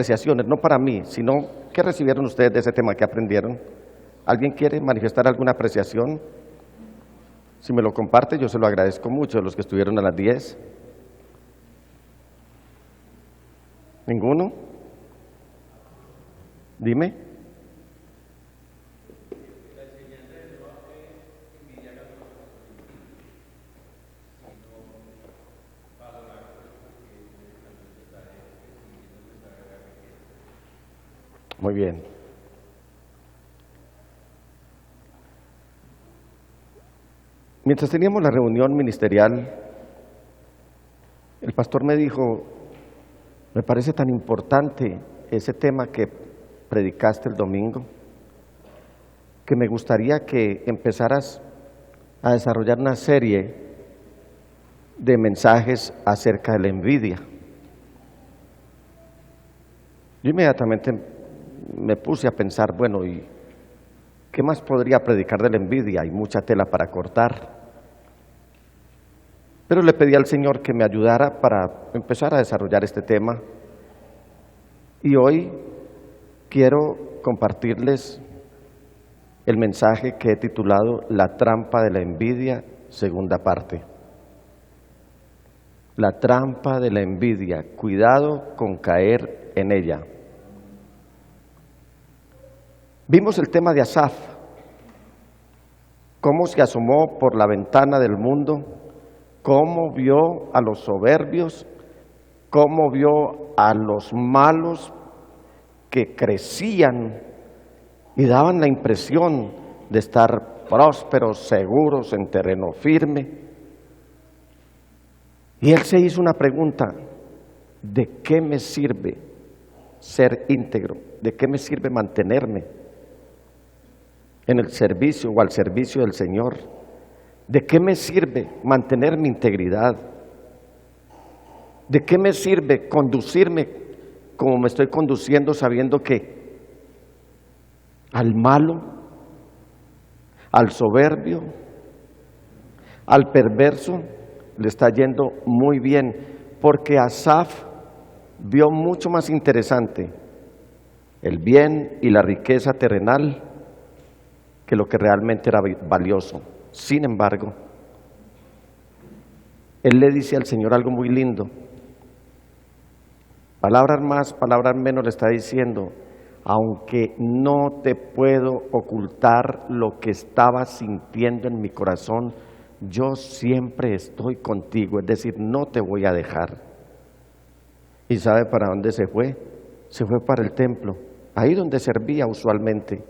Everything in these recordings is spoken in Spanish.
apreciaciones, no para mí, sino ¿qué recibieron ustedes de ese tema que aprendieron? ¿Alguien quiere manifestar alguna apreciación? Si me lo comparte, yo se lo agradezco mucho, los que estuvieron a las 10. ¿Ninguno? Dime. Muy bien. Mientras teníamos la reunión ministerial, el pastor me dijo, me parece tan importante ese tema que predicaste el domingo, que me gustaría que empezaras a desarrollar una serie de mensajes acerca de la envidia. Yo inmediatamente me puse a pensar, bueno, ¿y qué más podría predicar de la envidia? Hay mucha tela para cortar. Pero le pedí al Señor que me ayudara para empezar a desarrollar este tema. Y hoy quiero compartirles el mensaje que he titulado La trampa de la envidia, segunda parte. La trampa de la envidia, cuidado con caer en ella. Vimos el tema de Asaf, cómo se asomó por la ventana del mundo, cómo vio a los soberbios, cómo vio a los malos que crecían y daban la impresión de estar prósperos, seguros, en terreno firme. Y él se hizo una pregunta, ¿de qué me sirve ser íntegro? ¿De qué me sirve mantenerme en el servicio o al servicio del Señor? ¿De qué me sirve mantener mi integridad? ¿De qué me sirve conducirme como me estoy conduciendo sabiendo que al malo, al soberbio, al perverso le está yendo muy bien? Porque Asaf vio mucho más interesante el bien y la riqueza terrenal que lo que realmente era valioso. Sin embargo, él le dice al Señor algo muy lindo. Palabras más, palabras menos, le está diciendo, aunque no te puedo ocultar lo que estaba sintiendo en mi corazón, yo siempre estoy contigo, es decir, no te voy a dejar. ¿Y sabe para dónde se fue? Se fue para el templo, ahí donde servía usualmente.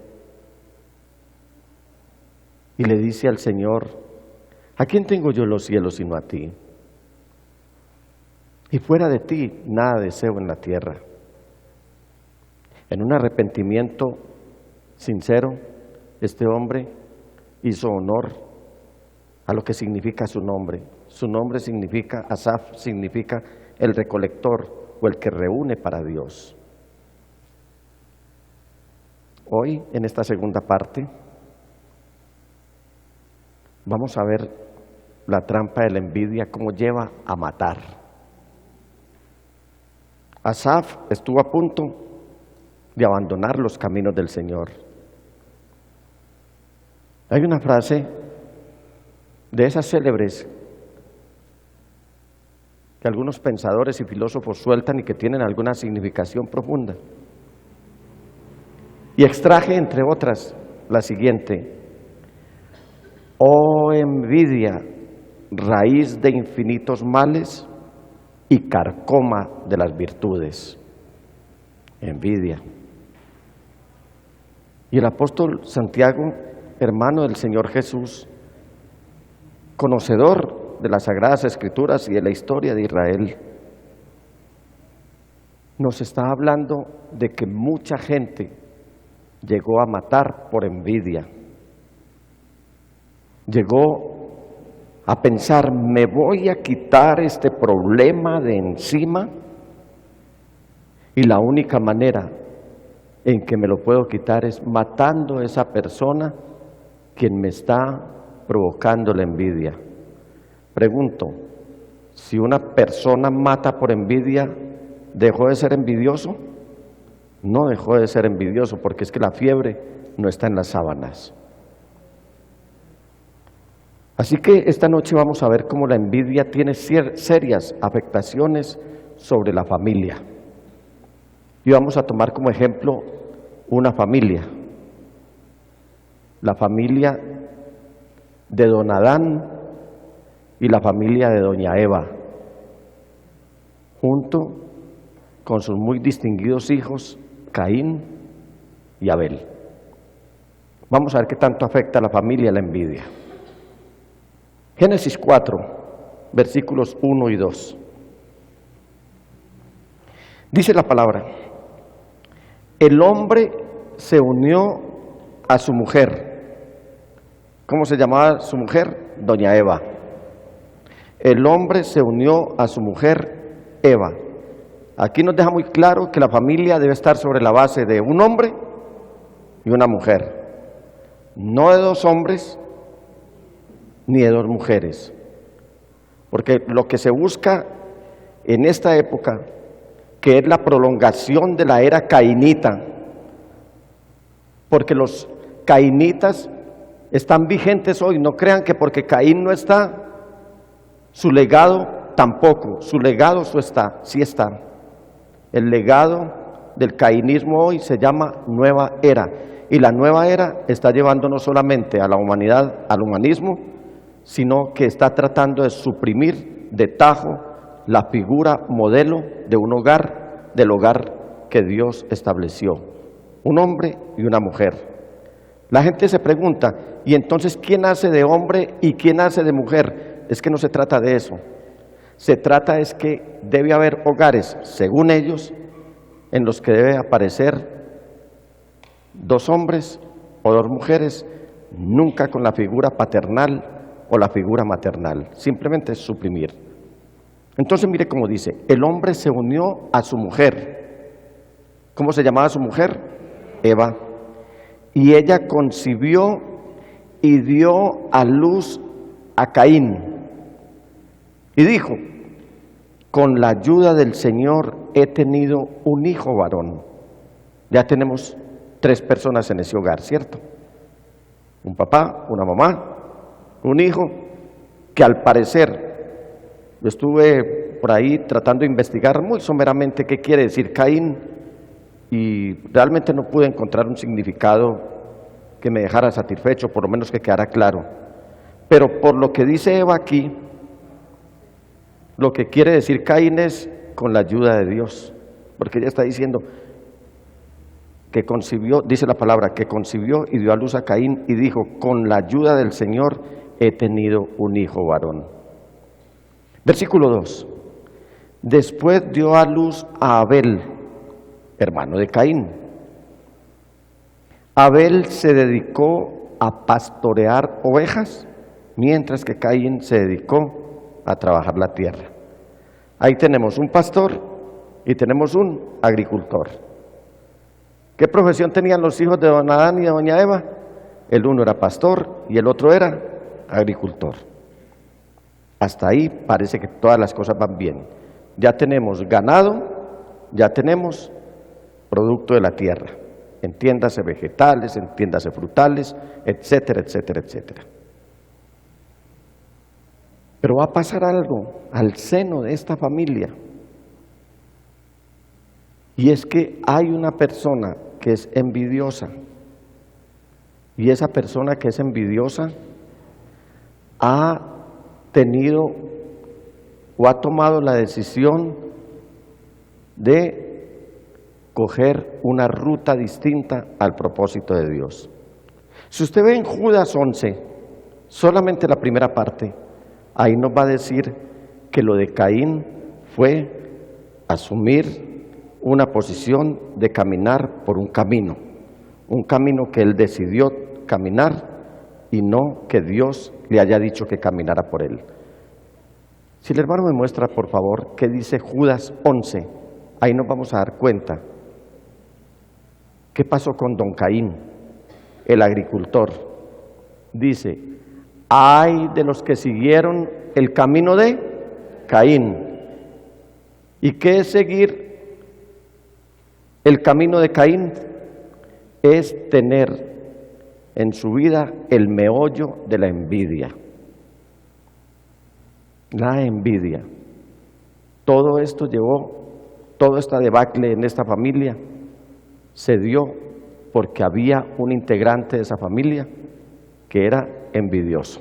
Y le dice al Señor, ¿a quién tengo yo los cielos sino a ti? Y fuera de ti nada deseo en la tierra. En un arrepentimiento sincero, este hombre hizo honor a lo que significa su nombre. Su nombre significa, Asaf significa el recolector o el que reúne para Dios. Hoy, en esta segunda parte, vamos a ver la trampa de la envidia, cómo lleva a matar. Asaf estuvo a punto de abandonar los caminos del Señor. Hay una frase de esas célebres que algunos pensadores y filósofos sueltan y que tienen alguna significación profunda. Y extraje, entre otras, la siguiente: oh envidia, raíz de infinitos males y carcoma de las virtudes. Envidia. Y el apóstol Santiago, hermano del Señor Jesús, conocedor de las Sagradas Escrituras y de la historia de Israel, nos está hablando de que mucha gente llegó a matar por envidia. Llegó a pensar, me voy a quitar este problema de encima y la única manera en que me lo puedo quitar es matando a esa persona quien me está provocando la envidia. Pregunto, si una persona mata por envidia, ¿dejó de ser envidioso? no dejó de ser envidioso, porque es que la fiebre no está en las sábanas. Así que esta noche vamos a ver cómo la envidia tiene serias afectaciones sobre la familia. Y vamos a tomar como ejemplo una familia, la familia de don Adán y la familia de doña Eva, junto con sus muy distinguidos hijos, Caín y Abel. Vamos a ver qué tanto afecta a la familia la envidia. Génesis 4, versículos 1 y 2. Dice la palabra: el hombre se unió a su mujer. ¿Cómo se llamaba su mujer? Doña Eva. El hombre se unió a su mujer Eva. Aquí nos deja muy claro que la familia debe estar sobre la base de un hombre y una mujer, no de dos hombres ni de dos mujeres, porque lo que se busca en esta época, que es la prolongación de la era cainita, porque los cainitas están vigentes hoy. No crean que porque Caín no está, su legado tampoco. Su legado sí está. El legado del cainismo hoy se llama nueva era, y la nueva era está llevando no solamente a la humanidad al humanismo, sino que está tratando de suprimir de tajo la figura modelo de un hogar, del hogar que Dios estableció, un hombre y una mujer. La gente se pregunta, ¿y entonces quién hace de hombre y quién hace de mujer? Es que no se trata de eso. Se trata es que debe haber hogares, según ellos, en los que debe aparecer dos hombres o dos mujeres, nunca con la figura paternal o la figura maternal, simplemente es suprimir. Entonces mire cómo dice: el hombre se unió a su mujer. ¿Cómo se llamaba su mujer? Eva. Y ella concibió y dio a luz a Caín. Y dijo: con la ayuda del Señor he tenido un hijo varón. Ya tenemos 3 personas en ese hogar, ¿cierto? Un papá, una mamá, un hijo, que al parecer, yo estuve por ahí tratando de investigar muy someramente qué quiere decir Caín, y realmente no pude encontrar un significado que me dejara satisfecho, por lo menos que quedara claro. Pero por lo que dice Eva aquí, lo que quiere decir Caín es con la ayuda de Dios, porque ella está diciendo que concibió, dice la palabra, que concibió y dio a luz a Caín, y dijo: con la ayuda del Señor he tenido un hijo varón. Versículo 2. Después dio a luz a Abel, hermano de Caín. Abel se dedicó a pastorear ovejas, mientras que Caín se dedicó a trabajar la tierra. Ahí tenemos un pastor y tenemos un agricultor. ¿Qué profesión tenían los hijos de don Adán y de doña Eva? El uno era pastor y el otro era agricultor. Hasta ahí parece que todas las cosas van bien. Ya tenemos ganado, ya tenemos producto de la tierra, entiéndase vegetales, entiéndase frutales, etcétera, etcétera, etcétera. Pero va a pasar algo al seno de esta familia, y es que hay una persona que es envidiosa, y esa persona que es envidiosa ha tenido o ha tomado la decisión de coger una ruta distinta al propósito de Dios. Si usted ve en Judas 11, solamente la primera parte, ahí nos va a decir que lo de Caín fue asumir una posición de caminar por un camino que él decidió caminar y no que Dios le haya dicho que caminara por él. Si el hermano me muestra, por favor, qué dice Judas 11, ahí nos vamos a dar cuenta qué pasó con don Caín, el agricultor. Dice: ay de los que siguieron el camino de Caín. ¿Y qué es seguir El camino de Caín es tener en su vida el meollo de la envidia. La envidia. Todo esto toda esta debacle en esta familia se dio porque había un integrante de esa familia que era envidioso.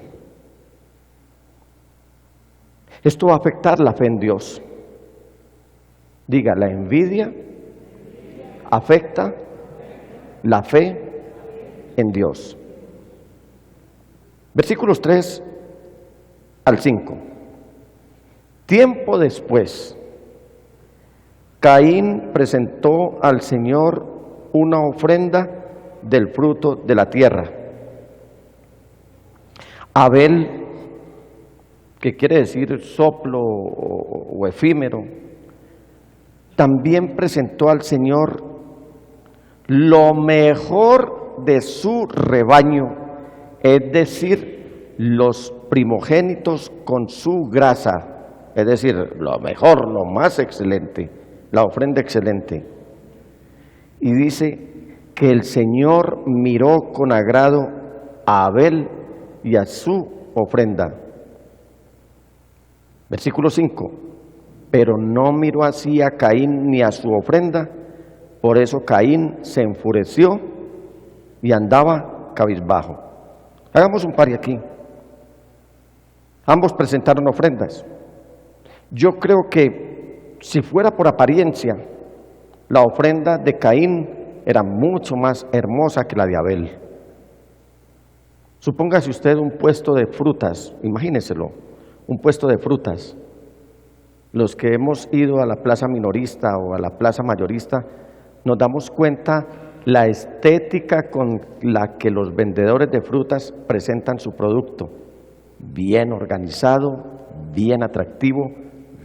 Esto va a afectar la fe en Dios. Diga, la envidia afecta la fe en Dios. Versículos 3 al 5. Tiempo después, Caín presentó al Señor una ofrenda del fruto de la tierra. Abel, que quiere decir soplo o efímero, también presentó al Señor lo mejor de su rebaño, es decir, los primogénitos con su grasa, es decir, lo mejor, lo más excelente, la ofrenda excelente. Y dice que el Señor miró con agrado a Abel y a su ofrenda. Versículo 5. Pero no miró así a Caín ni a su ofrenda, por eso Caín se enfureció y andaba cabizbajo. Hagamos un pari aquí. Ambos presentaron ofrendas. Yo creo que si fuera por apariencia, la ofrenda de Caín era mucho más hermosa que la de Abel. Supóngase usted un puesto de frutas, imagíneselo, un puesto de frutas. Los que hemos ido a la plaza minorista o a la plaza mayorista, nos damos cuenta la estética con la que los vendedores de frutas presentan su producto. Bien organizado, bien atractivo,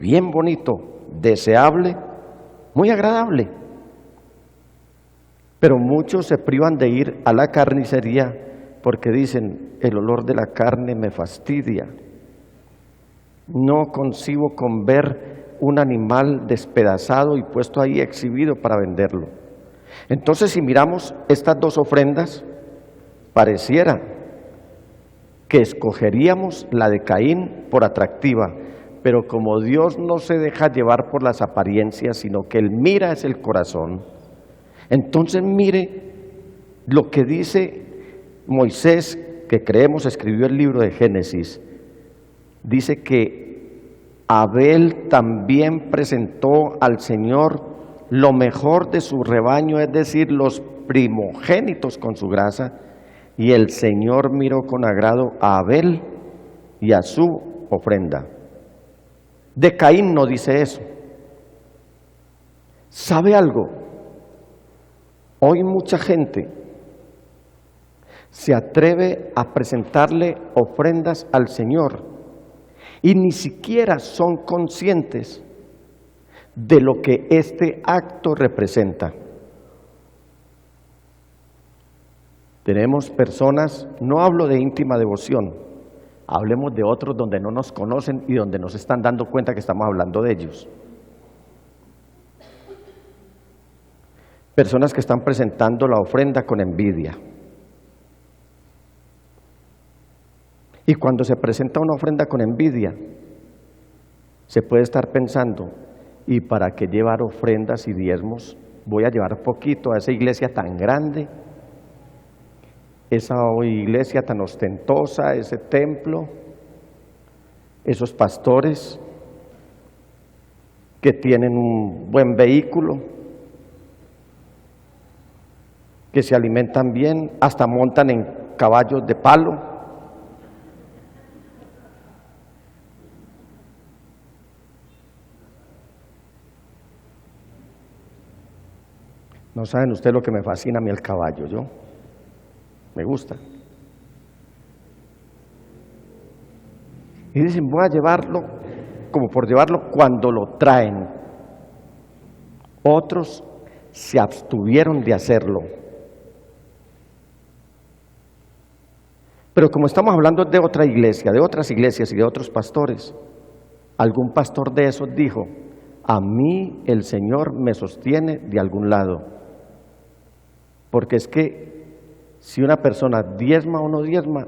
bien bonito, deseable, muy agradable. Pero muchos se privan de ir a la carnicería porque dicen, el olor de la carne me fastidia. No concibo con ver un animal despedazado y puesto ahí exhibido para venderlo. Entonces, si miramos estas dos ofrendas, pareciera que escogeríamos la de Caín por atractiva, pero como Dios no se deja llevar por las apariencias, sino que Él mira es el corazón, entonces mire lo que dice Moisés, que creemos escribió el libro de Génesis. Dice que Abel también presentó al Señor lo mejor de su rebaño, es decir, los primogénitos con su grasa, y el Señor miró con agrado a Abel y a su ofrenda. De Caín no dice eso. ¿Sabe algo? Hoy mucha gente se atreve a presentarle ofrendas al Señor y ni siquiera son conscientes de lo que este acto representa. Tenemos personas, no hablo de íntima devoción, hablemos de otros donde no nos conocen y donde nos están dando cuenta que estamos hablando de ellos. Personas que están presentando la ofrenda con envidia. Y cuando se presenta una ofrenda con envidia, se puede estar pensando, ¿y para qué llevar ofrendas y diezmos? Voy a llevar poquito a esa iglesia tan grande, esa iglesia tan ostentosa, ese templo, esos pastores que tienen un buen vehículo, que se alimentan bien, hasta montan en caballos de palo. No saben ustedes lo que me fascina a mí el caballo, yo me gusta. Y dicen, voy a llevarlo, como por llevarlo cuando lo traen. Otros se abstuvieron de hacerlo. Pero como estamos hablando de otra iglesia, de otras iglesias y de otros pastores, algún pastor de esos dijo, a mí el Señor me sostiene de algún lado. Porque es que si una persona diezma o no diezma,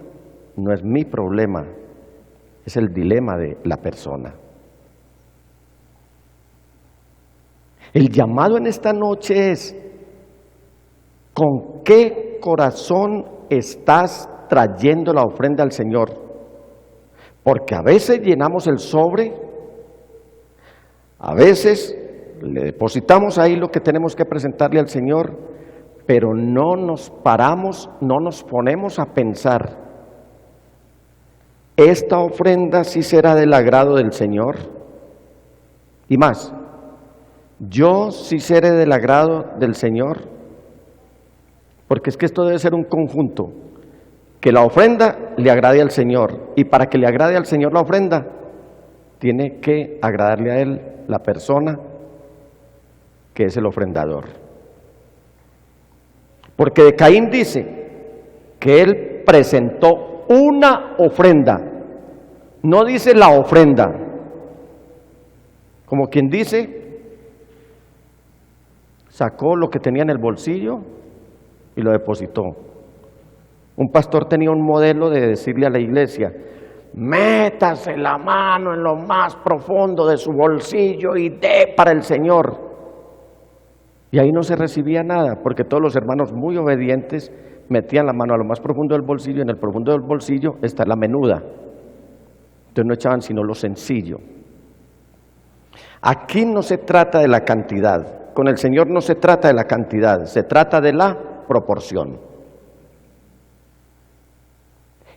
no es mi problema, es el dilema de la persona. El llamado en esta noche es: ¿con qué corazón estás trayendo la ofrenda al Señor? Porque a veces llenamos el sobre, a veces le depositamos ahí lo que tenemos que presentarle al Señor, pero no nos paramos, no nos ponemos a pensar: ¿esta ofrenda sí será del agrado del Señor? Y más, ¿yo sí seré del agrado del Señor? Porque es que esto debe ser un conjunto, que la ofrenda le agrade al Señor, y para que le agrade al Señor la ofrenda, tiene que agradarle a Él la persona que es el ofrendador. Porque de Caín dice que él presentó una ofrenda, no dice la ofrenda, como quien dice, sacó lo que tenía en el bolsillo y lo depositó. Un pastor tenía un modelo de decirle a la iglesia: métase la mano en lo más profundo de su bolsillo y dé para el Señor. Y ahí no se recibía nada, porque todos los hermanos muy obedientes metían la mano a lo más profundo del bolsillo, y en el profundo del bolsillo está la menuda. Entonces no echaban sino lo sencillo. Aquí no se trata de la cantidad, con el Señor no se trata de la cantidad, se trata de la proporción.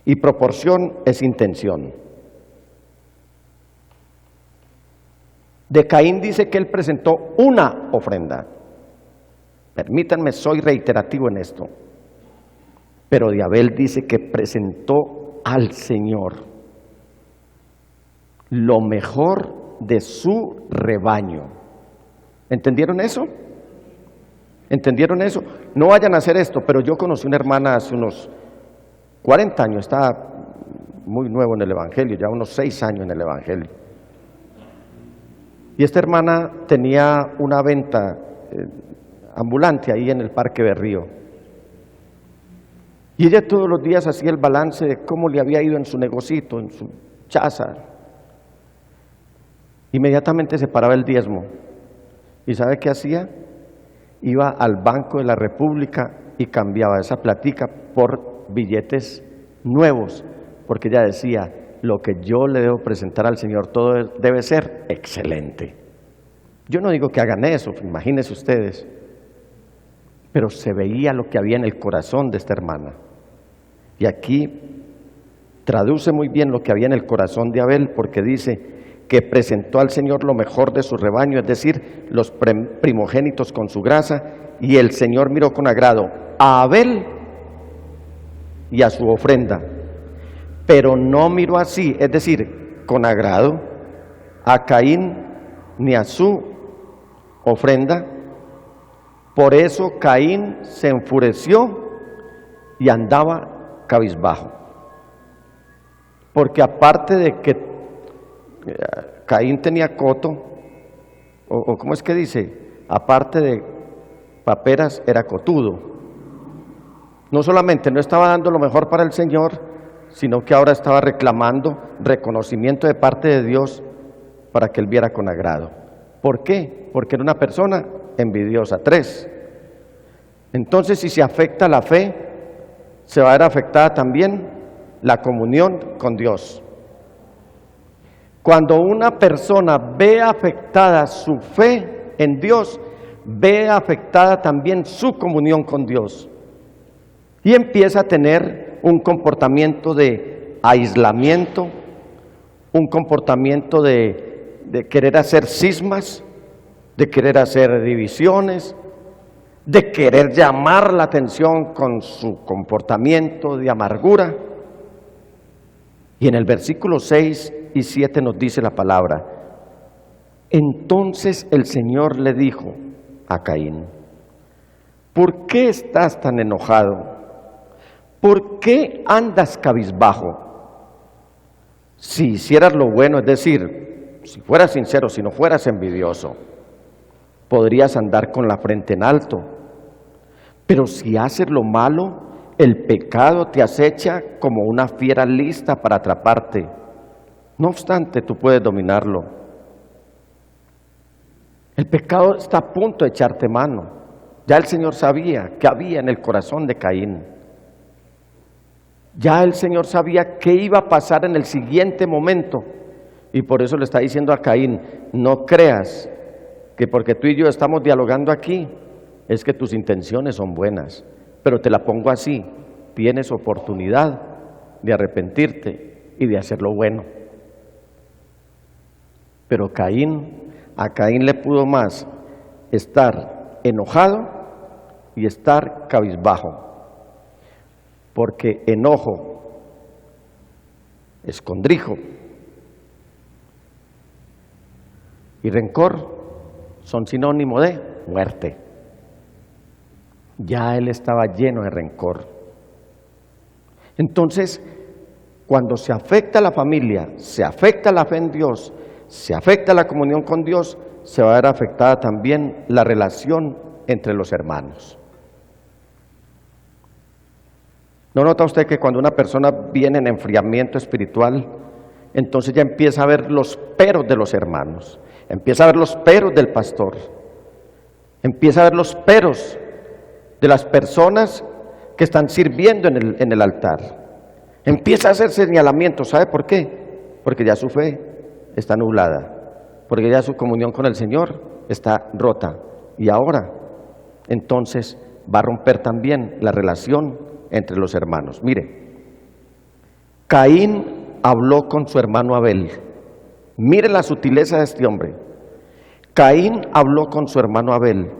Y proporción es intención. De Caín dice que él presentó una ofrenda. Permítanme, soy reiterativo en esto. Pero de Abel dice que presentó al Señor lo mejor de su rebaño. ¿Entendieron eso? ¿Entendieron eso? No vayan a hacer esto, pero yo conocí una hermana hace unos 40 años, estaba muy nuevo en el Evangelio, ya unos 6 años en el Evangelio. Y esta hermana tenía una venta ambulante ahí en el Parque Berrío. Y ella todos los días hacía el balance de cómo le había ido en su negocito, en su chaza. Inmediatamente separaba el diezmo. ¿Y sabe qué hacía? Iba al Banco de la República y cambiaba esa platica por billetes nuevos, porque ella decía: lo que yo le debo presentar al Señor, todo debe ser excelente. Yo no digo que hagan eso, imagínense ustedes, pero se veía lo que había en el corazón de esta hermana. Y aquí traduce muy bien lo que había en el corazón de Abel, porque dice que presentó al Señor lo mejor de su rebaño, es decir, los primogénitos con su grasa, y el Señor miró con agrado a Abel y a su ofrenda, pero no miró así, es decir, con agrado, a Caín ni a su ofrenda. Por eso Caín se enfureció y andaba cabizbajo, porque aparte de que Caín tenía coto, o ¿cómo es que dice? Aparte de paperas, era cotudo. No solamente no estaba dando lo mejor para el Señor, sino que ahora estaba reclamando reconocimiento de parte de Dios para que él viera con agrado. ¿Por qué? Porque era una persona envidiosa. 3. Entonces, si se afecta la fe, se va a ver afectada también la comunión con Dios. Cuando una persona ve afectada su fe en Dios, ve afectada también su comunión con Dios. Y empieza a tener un comportamiento de aislamiento, un comportamiento de querer hacer cismas, de querer hacer divisiones, de querer llamar la atención con su comportamiento de amargura. Y en el versículo 6 y 7 nos dice la palabra: entonces el Señor le dijo a Caín: ¿por qué estás tan enojado? ¿Por qué andas cabizbajo? Si hicieras lo bueno, es decir, si fueras sincero, si no fueras envidioso, podrías andar con la frente en alto. Pero si haces lo malo, el pecado te acecha como una fiera lista para atraparte. No obstante, tú puedes dominarlo. El pecado está a punto de echarte mano. Ya el Señor sabía qué había en el corazón de Caín. Ya el Señor sabía qué iba a pasar en el siguiente momento. Y por eso le está diciendo a Caín, no creas que porque tú y yo estamos dialogando aquí, es que tus intenciones son buenas. Pero te la pongo así, tienes oportunidad de arrepentirte y de hacer lo bueno. Pero a Caín le pudo más estar enojado y estar cabizbajo. Porque enojo, escondrijo y rencor son sinónimo de muerte. Ya él estaba lleno de rencor. Entonces, cuando se afecta a la familia, se afecta la fe en Dios, se afecta la comunión con Dios, se va a ver afectada también la relación entre los hermanos. ¿No nota usted que cuando una persona viene en enfriamiento espiritual, entonces ya empieza a ver los peros de los hermanos, empieza a ver los peros del pastor, empieza a ver los peros de las personas que están sirviendo en el altar? Empieza a hacer señalamientos. ¿Sabe por qué? Porque ya su fe está nublada, porque ya su comunión con el Señor está rota. Y ahora, entonces, va a romper también la relación entre los hermanos. Mire, Caín habló con su hermano Abel. Mire la sutileza de este hombre. Caín habló con su hermano Abel.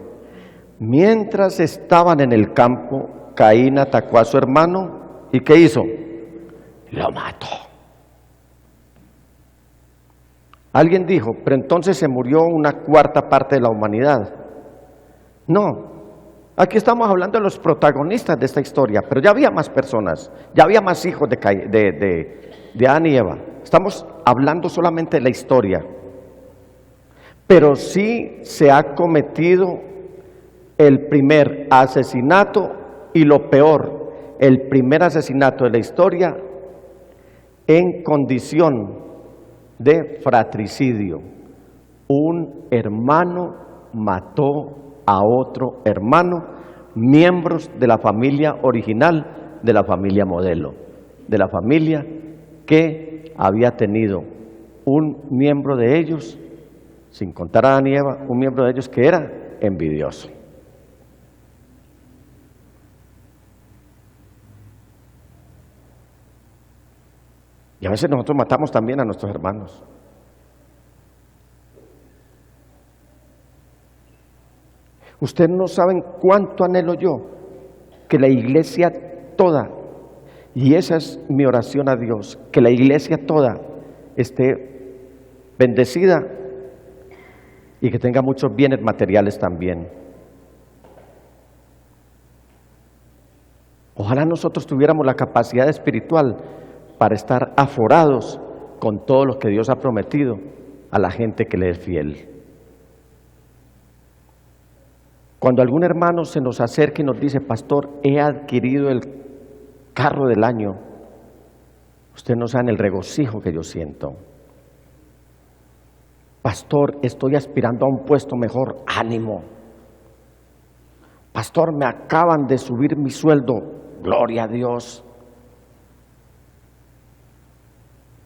Mientras estaban en el campo, Caín atacó a su hermano. ¿Y qué hizo? Lo mató. Alguien dijo, pero entonces se murió una cuarta parte de la humanidad. No, aquí estamos hablando de los protagonistas de esta historia, pero ya había más personas, ya había más hijos de Adán y Eva. Estamos hablando solamente de la historia. Pero sí se ha cometido el primer asesinato y lo peor, el primer asesinato de la historia en condición de fratricidio. Un hermano mató a otro hermano, miembros de la familia original, de la familia modelo, de la familia que había tenido un miembro de ellos, sin contar a Adán y Eva, un miembro de ellos que era envidioso. Y a veces nosotros matamos también a nuestros hermanos. Ustedes no saben cuánto anhelo yo que la iglesia toda, y esa es mi oración a Dios, que la iglesia toda esté bendecida y que tenga muchos bienes materiales también. Ojalá nosotros tuviéramos la capacidad espiritual para estar aforados con todo lo que Dios ha prometido a la gente que le es fiel. Cuando algún hermano se nos acerca y nos dice, pastor, he adquirido el carro del año, ustedes no saben el regocijo que yo siento. Pastor, estoy aspirando a un puesto mejor, ánimo. Pastor, me acaban de subir mi sueldo, gloria a Dios.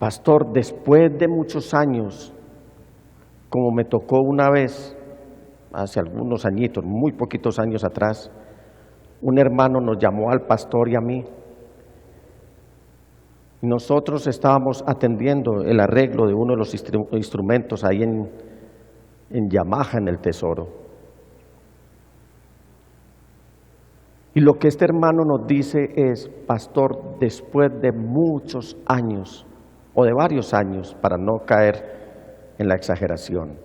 Pastor, después de muchos años, como me tocó una vez, hace algunos añitos, muy poquitos años atrás, un hermano nos llamó al pastor y a mí. Nosotros estábamos atendiendo el arreglo de uno de los instrumentos ahí en Yamaha, en el Tesoro. Y lo que este hermano nos dice es, pastor, después de muchos años, o de varios años, para no caer en la exageración,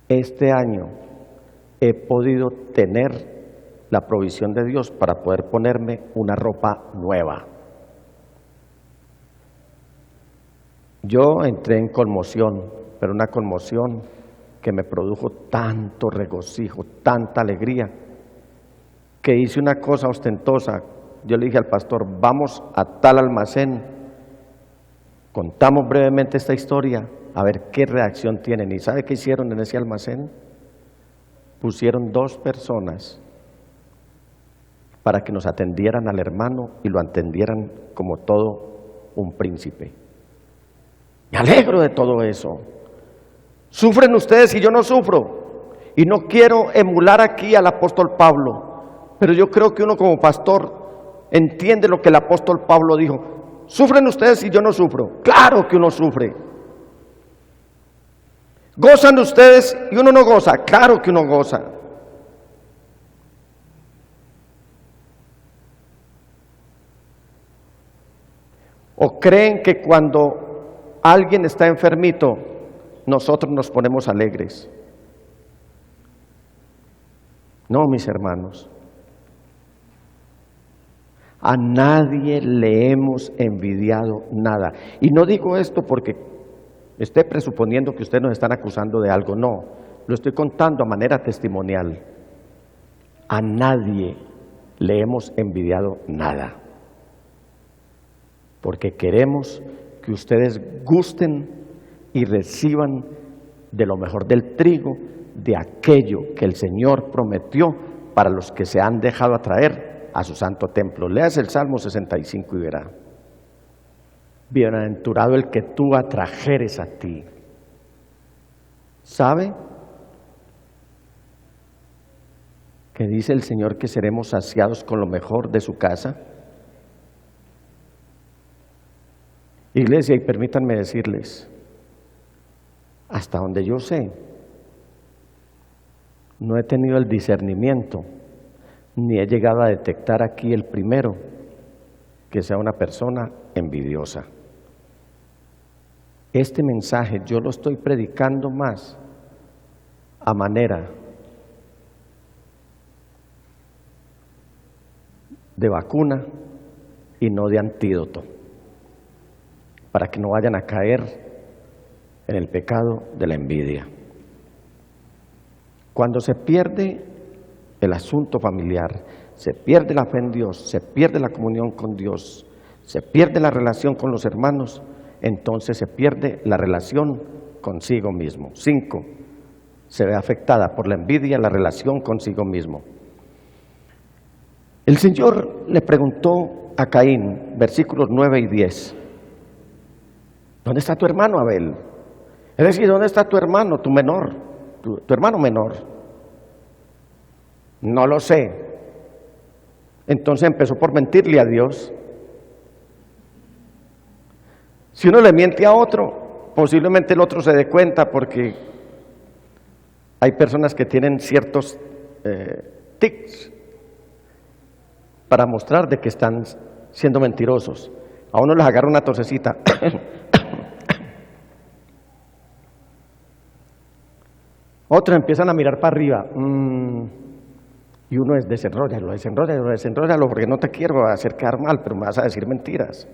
este año he podido tener la provisión de Dios para poder ponerme una ropa nueva. Yo entré en conmoción, pero una conmoción que me produjo tanto regocijo, tanta alegría, que hice una cosa ostentosa. Yo le dije al pastor, vamos a tal almacén, contamos brevemente esta historia, a ver qué reacción tienen. ¿Y sabe qué hicieron en ese almacén? Pusieron 2 personas para que nos atendieran al hermano y lo atendieran como todo un príncipe. Me alegro de todo eso. Sufren ustedes y yo no sufro. Y no quiero emular aquí al apóstol Pablo, pero yo creo que uno como pastor entiende lo que el apóstol Pablo dijo. Sufren ustedes y yo no sufro. Claro que uno sufre. ¿Gozan ustedes y uno no goza? Claro que uno goza. ¿O creen que cuando alguien está enfermito, nosotros nos ponemos alegres? No, mis hermanos. A nadie le hemos envidiado nada. Y no digo esto porque esté presuponiendo que ustedes nos están acusando de algo. No, lo estoy contando a manera testimonial. A nadie le hemos envidiado nada. Porque queremos que ustedes gusten y reciban de lo mejor del trigo, de aquello que el Señor prometió para los que se han dejado atraer a su santo templo. Leas el Salmo 65 y verá. Bienaventurado el que tú atrajeres a ti. ¿Sabe? Que dice el Señor que seremos saciados con lo mejor de su casa. Iglesia, y permítanme decirles, hasta donde yo sé, no he tenido el discernimiento, ni he llegado a detectar aquí el primero que sea una persona envidiosa. Este mensaje yo lo estoy predicando más a manera de vacuna y no de antídoto, para que no vayan a caer en el pecado de la envidia. Cuando se pierde el asunto familiar, se pierde la fe en Dios, se pierde la comunión con Dios, se pierde la relación con los hermanos, entonces se pierde la relación consigo mismo. 5, se ve afectada por la envidia la relación consigo mismo. El Señor le preguntó a Caín, versículos 9 y 10, ¿dónde está tu hermano Abel? Es decir, ¿dónde está tu hermano, tu menor, tu hermano menor? No lo sé. Entonces empezó por mentirle a Dios. Si uno le miente a otro, posiblemente el otro se dé cuenta, porque hay personas que tienen ciertos tics para mostrar de que están siendo mentirosos. A uno les agarra una tosecita. Otros empiezan a mirar para arriba. Y uno es desenróllalo, porque no te quiero hacer quedar mal, pero me vas a decir mentiras.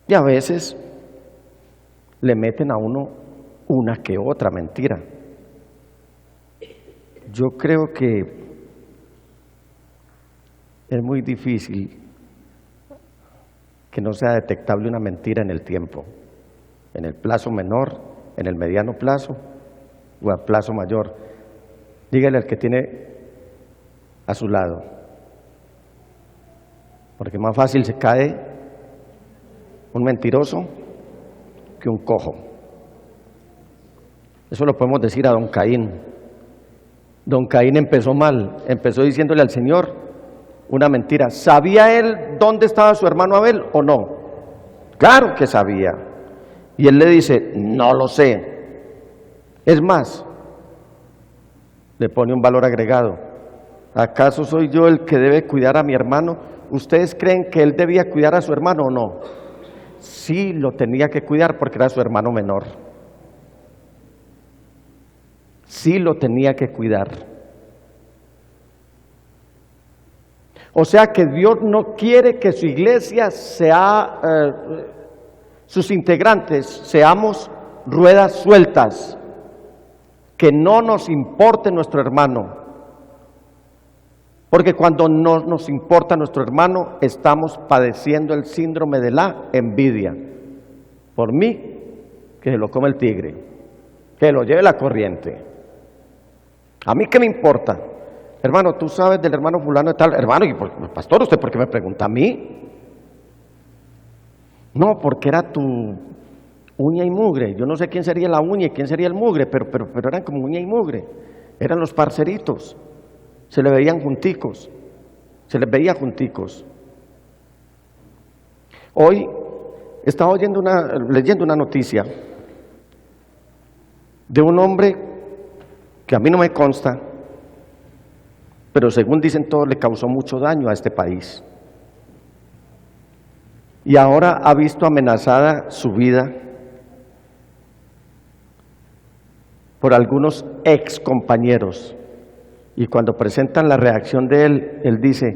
Y a veces le meten a uno una que otra mentira. Yo creo que es muy difícil que no sea detectable una mentira en el tiempo, en el plazo menor, en el mediano plazo o al plazo mayor. Dígale al que tiene a su lado, porque más fácil se cae un mentiroso que un cojo. Eso lo podemos decir a don Caín. Don Caín empezó mal, empezó diciéndole al Señor una mentira. ¿Sabía él dónde estaba su hermano Abel o no? Claro que sabía. Y él le dice, no lo sé. Es más, le pone un valor agregado. ¿Acaso soy yo el que debe cuidar a mi hermano? ¿Ustedes creen que él debía cuidar a su hermano o no? Sí lo tenía que cuidar porque era su hermano menor. Sí lo tenía que cuidar. O sea que Dios no quiere que su iglesia sea, sus integrantes, seamos ruedas sueltas, que no nos importe nuestro hermano. Porque cuando no nos importa nuestro hermano, estamos padeciendo el síndrome de la envidia. Por mí, que se lo come el tigre, que lo lleve la corriente. ¿A mí qué me importa? Hermano, tú sabes del hermano fulano de tal. Hermano, y pastor, ¿usted por qué me pregunta a mí? No, porque era tu uña y mugre. Yo no sé quién sería la uña y quién sería el mugre, pero eran como uña y mugre. Eran los parceritos. Se le veían junticos. Se les veía junticos. Hoy estaba leyendo una noticia de un hombre que a mí no me consta, pero según dicen todos le causó mucho daño a este país. Y ahora ha visto amenazada su vida por algunos ex compañeros. Y cuando presentan la reacción de él dice,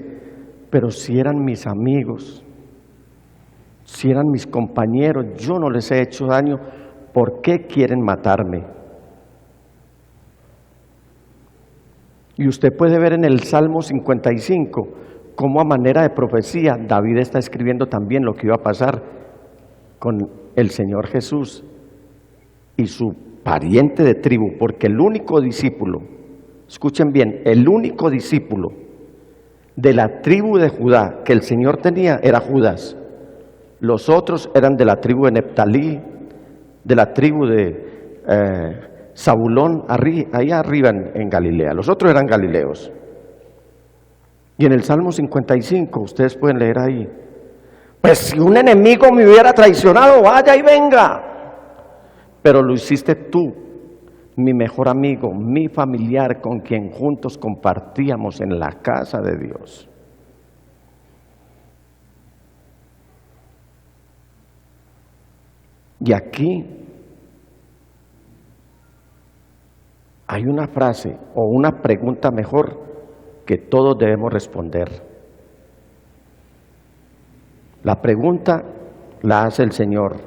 pero si eran mis amigos, si eran mis compañeros, yo no les he hecho daño, ¿por qué quieren matarme? Y usted puede ver en el Salmo 55 cómo a manera de profecía David está escribiendo también lo que iba a pasar con el Señor Jesús y su pariente de tribu, porque el único discípulo, escuchen bien, el único discípulo de la tribu de Judá que el Señor tenía era Judas. Los otros eran de la tribu de Neftalí, de la tribu de Zabulón, ahí arriba en Galilea. Los otros eran galileos. Y en el Salmo 55, ustedes pueden leer ahí, pues si un enemigo me hubiera traicionado, vaya y venga. Pero lo hiciste tú, mi mejor amigo, mi familiar, con quien juntos compartíamos en la casa de Dios. Y aquí hay una frase o una pregunta mejor que todos debemos responder. La pregunta la hace el Señor: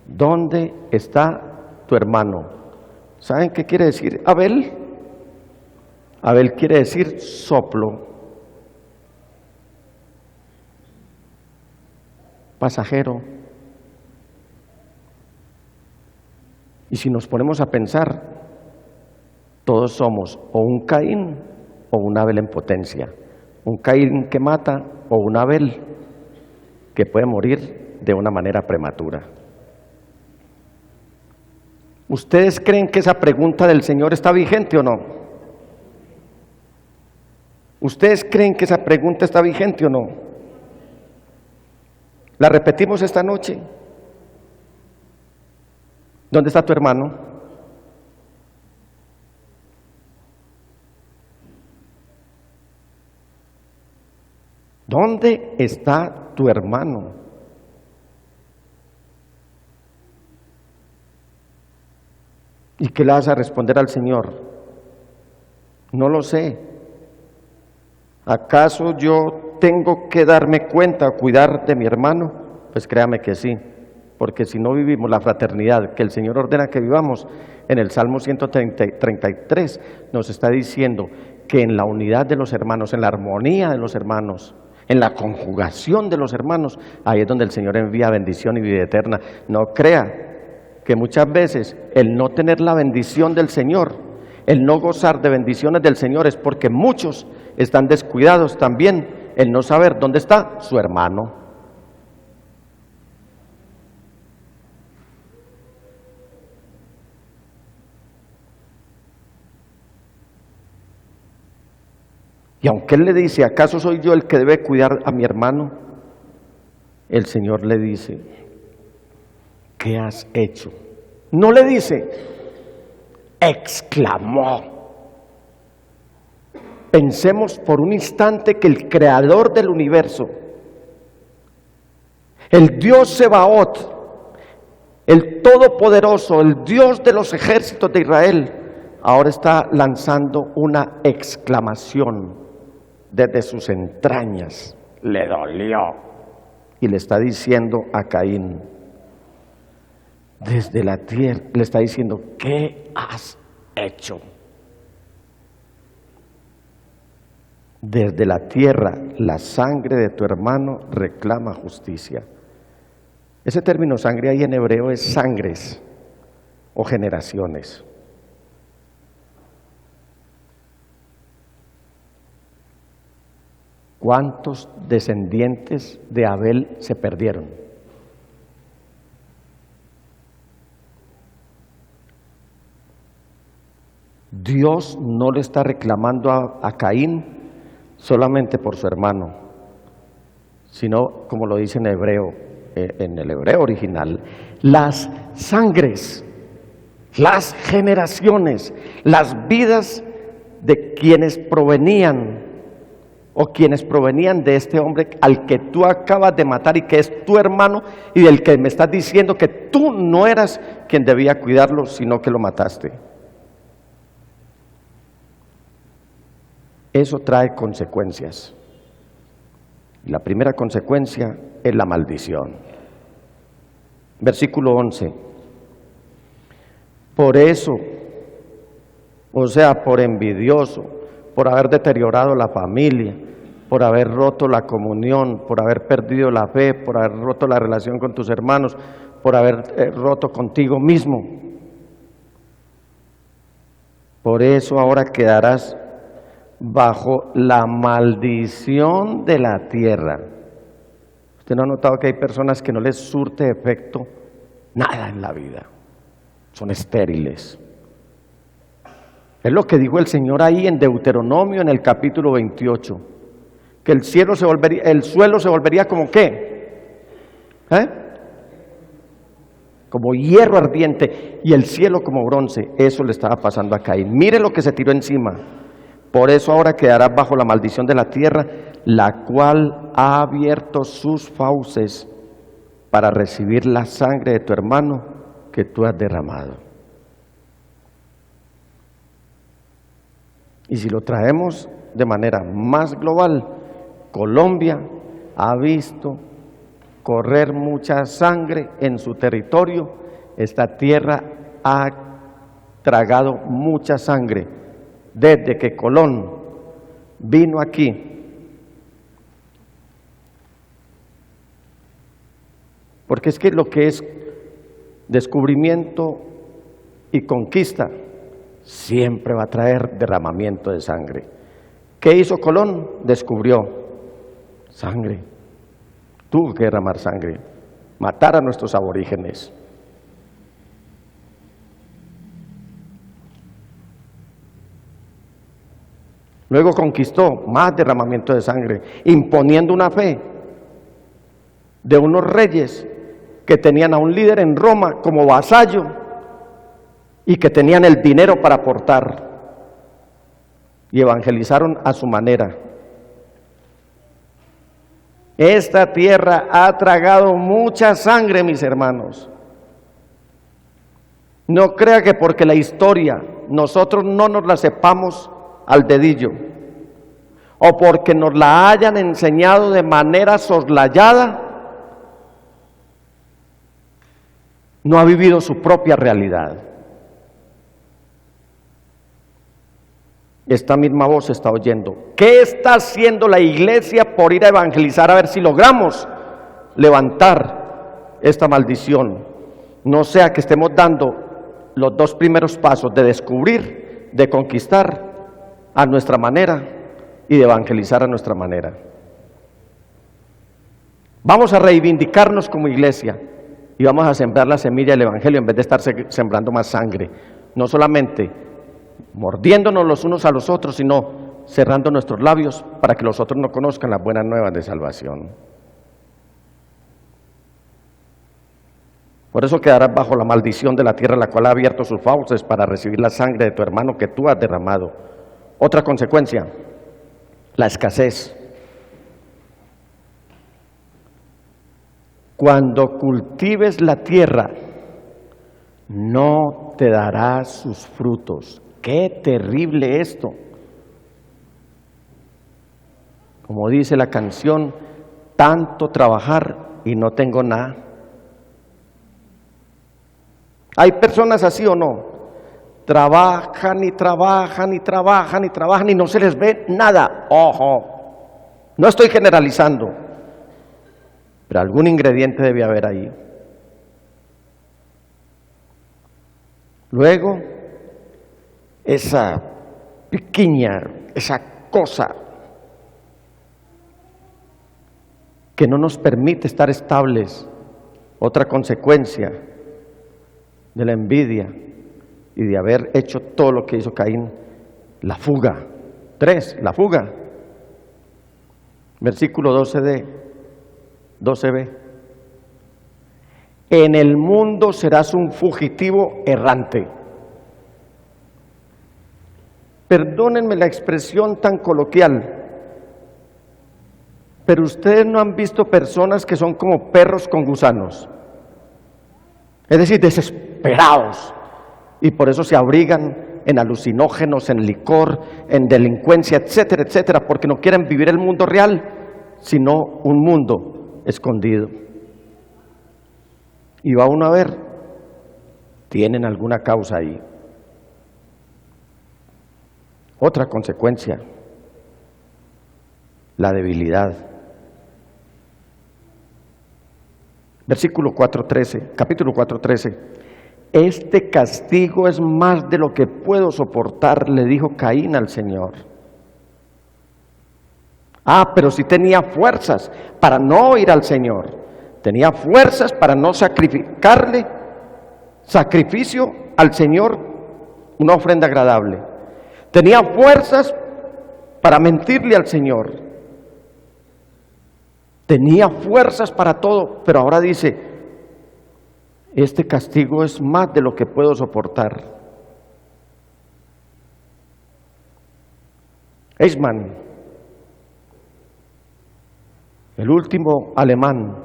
¿dónde está tu hermano? ¿Saben qué quiere decir Abel? Abel quiere decir soplo, pasajero. Y si nos ponemos a pensar, todos somos o un Caín o un Abel en potencia. Un Caín que mata o un Abel que puede morir de una manera prematura. ¿Ustedes creen que esa pregunta del Señor está vigente o no? ¿Ustedes creen que esa pregunta está vigente o no? ¿La repetimos esta noche? ¿Dónde está tu hermano? ¿Dónde está tu hermano? ¿Y qué le vas a responder al Señor? No lo sé. ¿Acaso yo tengo que darme cuenta, cuidar de mi hermano? Pues créame que sí, porque si no vivimos la fraternidad que el Señor ordena que vivamos, en el Salmo 133 nos está diciendo que en la unidad de los hermanos, en la armonía de los hermanos, en la conjugación de los hermanos, ahí es donde el Señor envía bendición y vida eterna. No crea que muchas veces el no tener la bendición del Señor, el no gozar de bendiciones del Señor, es porque muchos están descuidados también, el no saber dónde está su hermano. Y aunque Él le dice, ¿acaso soy yo el que debe cuidar a mi hermano? El Señor le dice, ¿qué has hecho? No le dice, exclamó. Pensemos por un instante que el creador del universo, el Dios Sebaot, el Todopoderoso, el Dios de los ejércitos de Israel, ahora está lanzando una exclamación desde sus entrañas, le dolió. Y le está diciendo a Caín, desde la tierra, le está diciendo, ¿qué has hecho? Desde la tierra, la sangre de tu hermano reclama justicia. Ese término sangre ahí en hebreo es sangres o generaciones. ¿Cuántos descendientes de Abel se perdieron? Dios no le está reclamando a Caín solamente por su hermano, sino, como lo dice en hebreo, en el hebreo original, las sangres, las generaciones, las vidas de quienes provenían de este hombre al que tú acabas de matar y que es tu hermano y del que me estás diciendo que tú no eras quien debía cuidarlo, sino que lo mataste. Eso trae consecuencias. Y la primera consecuencia es la maldición. Versículo 11. Por eso, o sea, por envidioso, por haber deteriorado la familia, por haber roto la comunión, por haber perdido la fe, por haber roto la relación con tus hermanos, por haber roto contigo mismo. Por eso ahora quedarás bajo la maldición de la tierra. ¿Usted no ha notado que hay personas que no les surte efecto nada en la vida? Son estériles. Es lo que dijo el Señor ahí en Deuteronomio en el capítulo 28, que el suelo se volvería como ¿qué? Como hierro ardiente y el cielo como bronce. Eso le estaba pasando a Caín. Mire lo que se tiró encima. Por eso ahora quedarás bajo la maldición de la tierra, la cual ha abierto sus fauces para recibir la sangre de tu hermano que tú has derramado. Y si lo traemos de manera más global, Colombia ha visto correr mucha sangre en su territorio. Esta tierra ha tragado mucha sangre desde que Colón vino aquí. Porque es que lo que es descubrimiento y conquista siempre va a traer derramamiento de sangre. ¿Qué hizo Colón? Descubrió sangre. Tuvo que derramar sangre, matar a nuestros aborígenes. Luego conquistó más derramamiento de sangre, imponiendo una fe de unos reyes que tenían a un líder en Roma como vasallo y que tenían el dinero para aportar, y evangelizaron a su manera. Esta tierra ha tragado mucha sangre, mis hermanos. No crea que porque la historia nosotros no nos la sepamos al dedillo, o porque nos la hayan enseñado de manera soslayada, no ha vivido su propia realidad. Esta misma voz está oyendo. ¿Qué está haciendo la iglesia por ir a evangelizar a ver si logramos levantar esta maldición? No sea que estemos dando los dos primeros pasos de descubrir, de conquistar a nuestra manera y de evangelizar a nuestra manera. Vamos a reivindicarnos como iglesia y vamos a sembrar la semilla del evangelio en vez de estar sembrando más sangre, no solamente mordiéndonos los unos a los otros, sino cerrando nuestros labios para que los otros no conozcan las buenas nuevas de salvación. Por eso quedarás bajo la maldición de la tierra, la cual ha abierto sus fauces para recibir la sangre de tu hermano que tú has derramado. Otra consecuencia, la escasez. Cuando cultives la tierra, no te dará sus frutos. ¡Qué terrible esto! Como dice la canción, tanto trabajar y no tengo nada. ¿Hay personas así o no? Trabajan y trabajan y trabajan y trabajan y no se les ve nada. Ojo, no estoy generalizando, pero algún ingrediente debe haber ahí. Luego, esa pequeña, esa cosa que no nos permite estar estables, otra consecuencia de la envidia y de haber hecho todo lo que hizo Caín, la fuga. 3, la fuga. Versículo 12b. En el mundo serás un fugitivo errante. Perdónenme la expresión tan coloquial, pero ustedes no han visto personas que son como perros con gusanos, es decir, desesperados, y por eso se abrigan en alucinógenos, en licor, en delincuencia, etcétera, etcétera, porque no quieren vivir el mundo real, sino un mundo escondido. Y va uno a ver, tienen alguna causa ahí. Otra consecuencia, la debilidad. Versículo 4:13, capítulo 4:13. Este castigo es más de lo que puedo soportar, le dijo Caín al Señor. Pero si tenía fuerzas para no ir al Señor, tenía fuerzas para no sacrificarle sacrificio al Señor, una ofrenda agradable. Tenía fuerzas para mentirle al Señor. Tenía fuerzas para todo, pero ahora dice, este castigo es más de lo que puedo soportar. Eichmann, el último alemán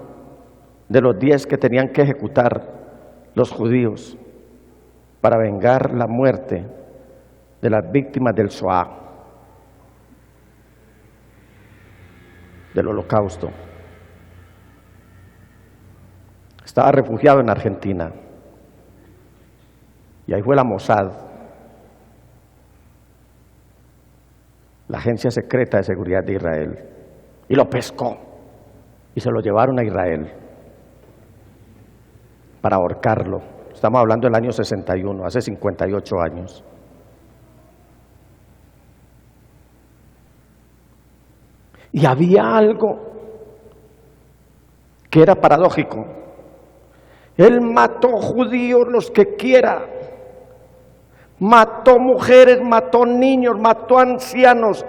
de los 10 que tenían que ejecutar los judíos para vengar la muerte de las víctimas del Shoah, del Holocausto. Estaba refugiado en Argentina y ahí fue la Mossad, la agencia secreta de seguridad de Israel, y lo pescó y se lo llevaron a Israel para ahorcarlo. Estamos hablando del año 61, hace 58 años. Y había algo que era paradójico. Él mató judíos los que quiera, mató mujeres, mató niños, mató ancianos,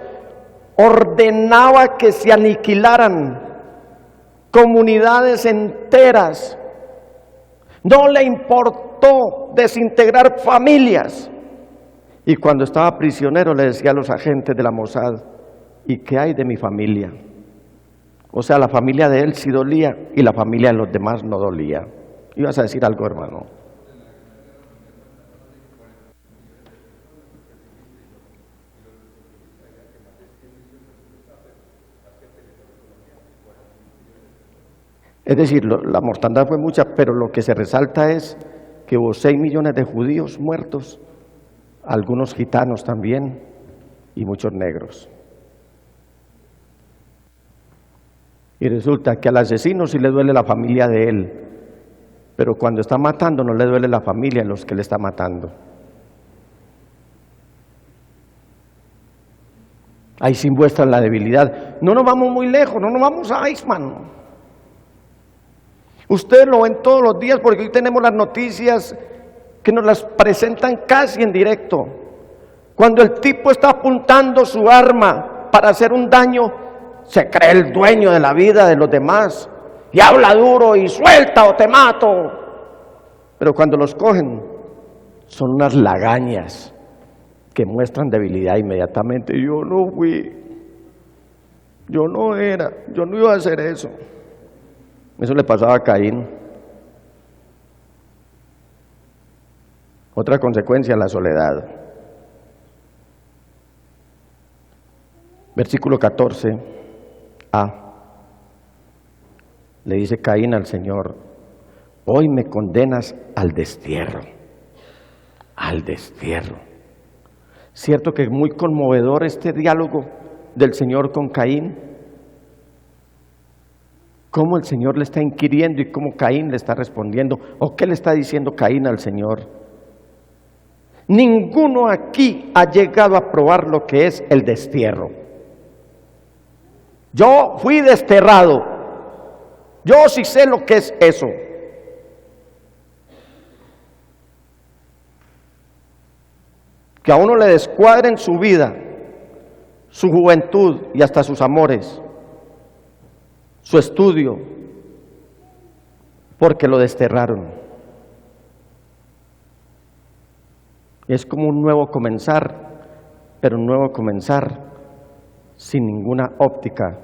ordenaba que se aniquilaran comunidades enteras. No le importó desintegrar familias. Y cuando estaba prisionero le decía a los agentes de la Mossad, ¿y qué hay de mi familia? O sea, la familia de él sí dolía y la familia de los demás no dolía. ¿Ibas a decir algo, hermano? Es decir, la mortandad fue mucha, pero lo que se resalta es que hubo 6 millones de judíos muertos, algunos gitanos también y muchos negros. Y resulta que al asesino sí le duele la familia de él, pero cuando está matando no le duele la familia a los que le está matando. Ahí sí muestran la debilidad. No nos vamos muy lejos, no nos vamos a Eichmann. Ustedes lo ven todos los días porque hoy tenemos las noticias que nos las presentan casi en directo. Cuando el tipo está apuntando su arma para hacer un daño, se cree el dueño de la vida de los demás y habla duro y suelta o te mato. Pero cuando los cogen, son unas lagañas que muestran debilidad inmediatamente. Yo no fui, yo no era, yo no iba a hacer eso. Eso le pasaba a Caín. Otra consecuencia, la soledad. Versículo 14. Le dice Caín al Señor: hoy me condenas al destierro. Al destierro. Cierto que es muy conmovedor este diálogo del Señor con Caín. Cómo el Señor le está inquiriendo y cómo Caín le está respondiendo. ¿O qué le está diciendo Caín al Señor? Ninguno aquí ha llegado a probar lo que es el destierro. Yo fui desterrado. Yo sí sé lo que es eso. Que a uno le descuadren su vida, su juventud y hasta sus amores, su estudio, porque lo desterraron. Es como un nuevo comenzar, pero un nuevo comenzar sin ninguna óptica,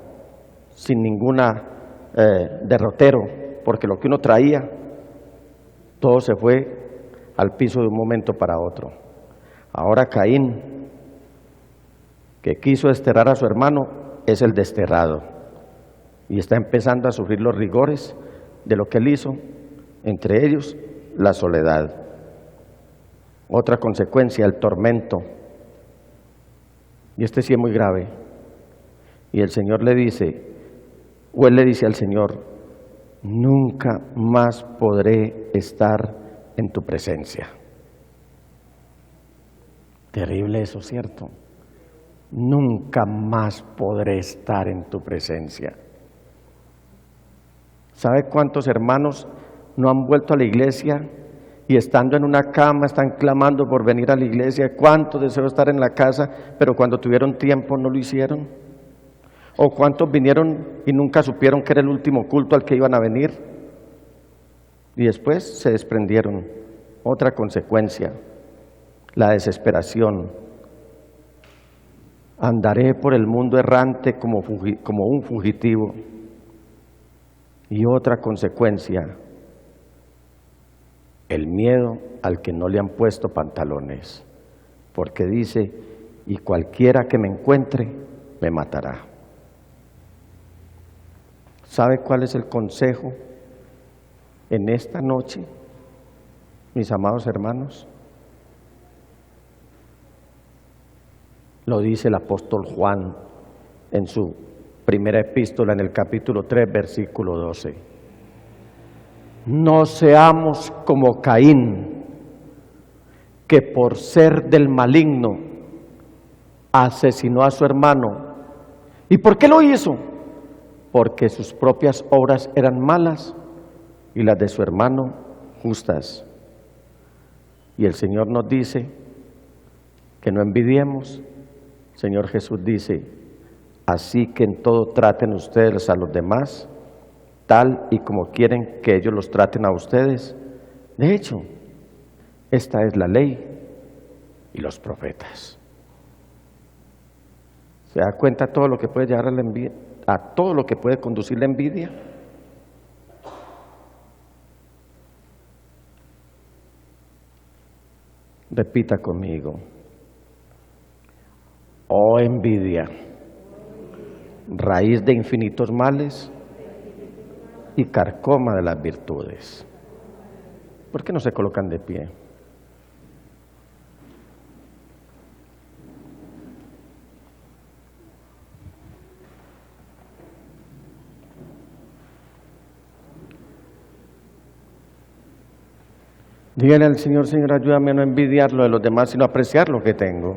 sin ninguna derrotero, porque lo que uno traía, todo se fue al piso de un momento para otro. Ahora Caín, que quiso desterrar a su hermano, es el desterrado y está empezando a sufrir los rigores de lo que él hizo, entre ellos la soledad. Otra consecuencia, el tormento, y este sí es muy grave. Y el Señor le dice, o él le dice al Señor: nunca más podré estar en tu presencia. Terrible eso, ¿cierto? Nunca más podré estar en tu presencia. ¿Sabe cuántos hermanos no han vuelto a la iglesia y estando en una cama están clamando por venir a la iglesia? ¿Cuántos deseo estar en la casa, pero cuando tuvieron tiempo no lo hicieron? ¿O cuántos vinieron y nunca supieron que era el último culto al que iban a venir? Y después se desprendieron. Otra consecuencia, la desesperación. Andaré por el mundo errante como un fugitivo. Y otra consecuencia, el miedo al que no le han puesto pantalones, porque dice: y cualquiera que me encuentre me matará. ¿Sabe cuál es el consejo en esta noche, mis amados hermanos? Lo dice el apóstol Juan en su primera epístola, en el capítulo 3, versículo 12. No seamos como Caín, que por ser del maligno asesinó a su hermano. ¿Y por qué lo hizo? Porque sus propias obras eran malas y las de su hermano justas. Y el Señor nos dice que no envidiemos. Señor Jesús dice: así que en todo traten ustedes a los demás, tal y como quieren que ellos los traten a ustedes. De hecho, esta es la ley y los profetas. ¿Se da cuenta todo lo que puede llevar a la envidia? A todo lo que puede conducir la envidia. Repita conmigo: oh envidia, raíz de infinitos males y carcoma de las virtudes. ¿Por qué no se colocan de pie? Dígale al Señor: Señor, ayúdame a no envidiar lo de los demás, sino a apreciar lo que tengo.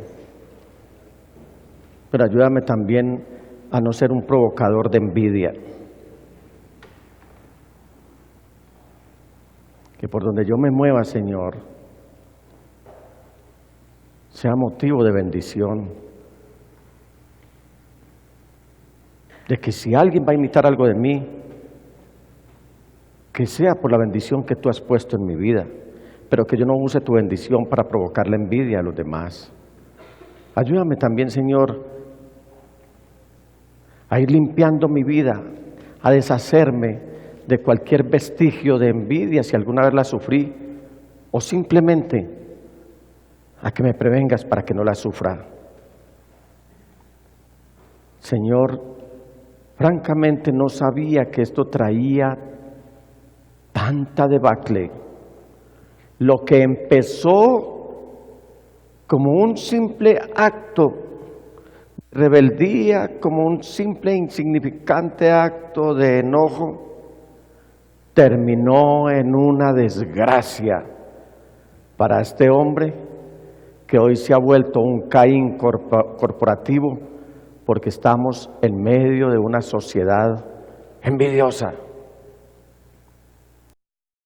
Pero ayúdame también a no ser un provocador de envidia. Que por donde yo me mueva, Señor, sea motivo de bendición. De que si alguien va a imitar algo de mí, que sea por la bendición que tú has puesto en mi vida, pero que yo no use tu bendición para provocar la envidia a los demás. Ayúdame también, Señor, a ir limpiando mi vida, a deshacerme de cualquier vestigio de envidia si alguna vez la sufrí, o simplemente a que me prevengas para que no la sufra. Señor, Francamente no sabía que esto traía tanta debacle. Lo que empezó como un simple acto de rebeldía, como un simple e insignificante acto de enojo, terminó en una desgracia para este hombre que hoy se ha vuelto un Caín corporativo porque estamos en medio de una sociedad envidiosa.